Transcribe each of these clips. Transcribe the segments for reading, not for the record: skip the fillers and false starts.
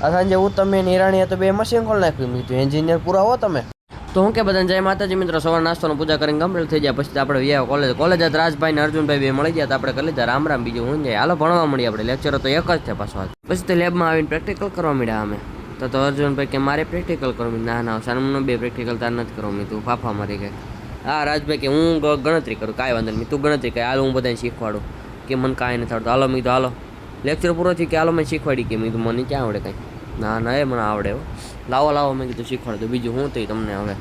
આ સાંજે હું તમે નિરાણીએ તો બે મશીન ખોલી નાખ્યું. મેં કીધું એન્જિનિયર પૂરા હો તમે. તો હું કે બધાને જય માતાજી મિત્રો. સવાર નાસ્તાનો પૂજા કરીને કમ્પ્લીટ થઈ જાય પછી આપણે વ્યા કોલેજ જ રાજભાઈ ને અર્જુનભાઈ બે મળી ગયા. આપણે કરી લીધા રામ રામ. બીજું હું જાય હાલો ભણવા મળી. આપણે લેક્ચરો તો એક જ છે પાછો. પછી તો લેબમાં આવીને પ્રેક્ટિકલ કરવા મળ્યા અમે. તો અર્જુનભાઈ કે મારે પ્રેક્ટિકલ કરવું. ના સાનમનો બે પ્રેક્ટિકલ તાર નથી કરવું. મેં તું ફાફા મારી ગઈ. હા રાજભાઈ કે હું ગણતરી કરું કાંઈ વાંધો નહીં. તું ગણતરી કરી હાલ હું બધાને શીખવાડું. કે મને કાંઈ નથી આવડતું. હાલો મેં તો હાલો લેક્ચર પૂરો થયું કે હાલો મેં શીખવાડી. કે મેં તો મને ક્યાં આવડે કાંઈ. ના એ મને આવડે હો. લાવો મેં કીધું શીખવાડ દો. બીજું હું થઈ તમને હવે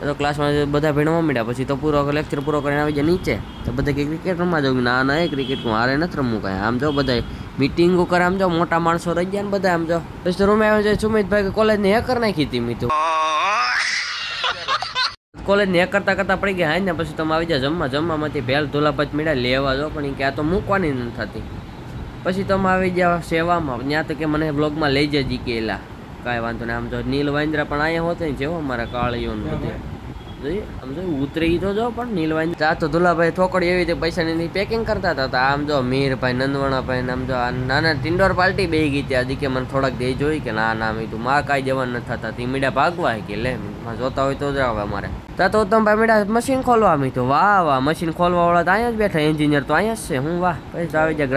તો ક્લાસમાં બધા ભણવા માંડ્યા. પછી તો લેક્ચર પૂરો કરીને આવી જાય નીચે. તો બધા કે ક્રિકેટ રમવા જાવ. ના એ ક્રિકેટ મારે નથી રમવું કાંઈ. આમ જો બધા મીટિંગો કરે. આમ જો મોટા માણસો રહી ગયા ને બધા. આમ જો પછી તો રૂમે આવી જાય. સુમિતભાઈ કોલેજની હેકર નાખી હતી મેં તો કોલેજની હેક કરતા પડી ગયા. હા ને પછી તમે આવી જાય જમવામાંથી ભેલ ધોલાપત મળ્યા લેવા જો. પણ કે આ તો મૂકવાની નથી થતી. પછી તમે આવી જાઓ સેવામાં. ત્યાં તો કે મને બ્લોગમાં લઈ જજી કે એલા કાંઈ વાંધો નહીં. આમ જો નીલ વાંદરા પણ અહીંયા હોતે ને જેવો અમારા કાળીઓ બધે જોઈએ. આમ જો ઉતરી તો જો પણ નીલ વાંદરા આ તો ધુલાભાઈ થોકડી એવી રીતે પૈસાની પેકિંગ કરતા હતા. આમ જો મીરભાઈ નંદવણાભાઈ આમ જો નાના ટિન્ડોર પાર્ટી બે ગઈ ત્યાં હજી કે મને થોડાક દે જોઈ કે ના મેં તું માં કાંઈ જવાનું નથી થતા. તે મીડા ભાગવા કે લે જોતા હોય તો જ આવે અમારે. તો ઉત્તમભાઈ મીડા મશીન ખોલવા મી તો વાહ મશીન ખોલવા વાળા તો અહીંયા જ બેઠા. એન્જિનિયર તો અહીંયા જ છે. હું વાહ પછી આવી જાય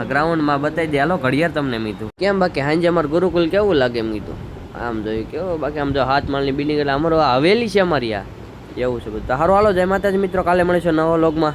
ગ્રાઉન્ડમાં બતાવી દે હાલો ઘડિયાળ તમને મીધું કેમ. બાકી હાંજે અમારે ગુરુકુલ કેવું લાગે એમ કીધું. આમ જોયું કેવું. બાકી આમ જો 7 માળની બિલ્ડિંગ એટલે અમારો હવેલી છે અમારી આ એવું છે બધું. સારું હાલો જય માતાજી મિત્રો. કાલે મળીશું નવા વ્લોગમાં.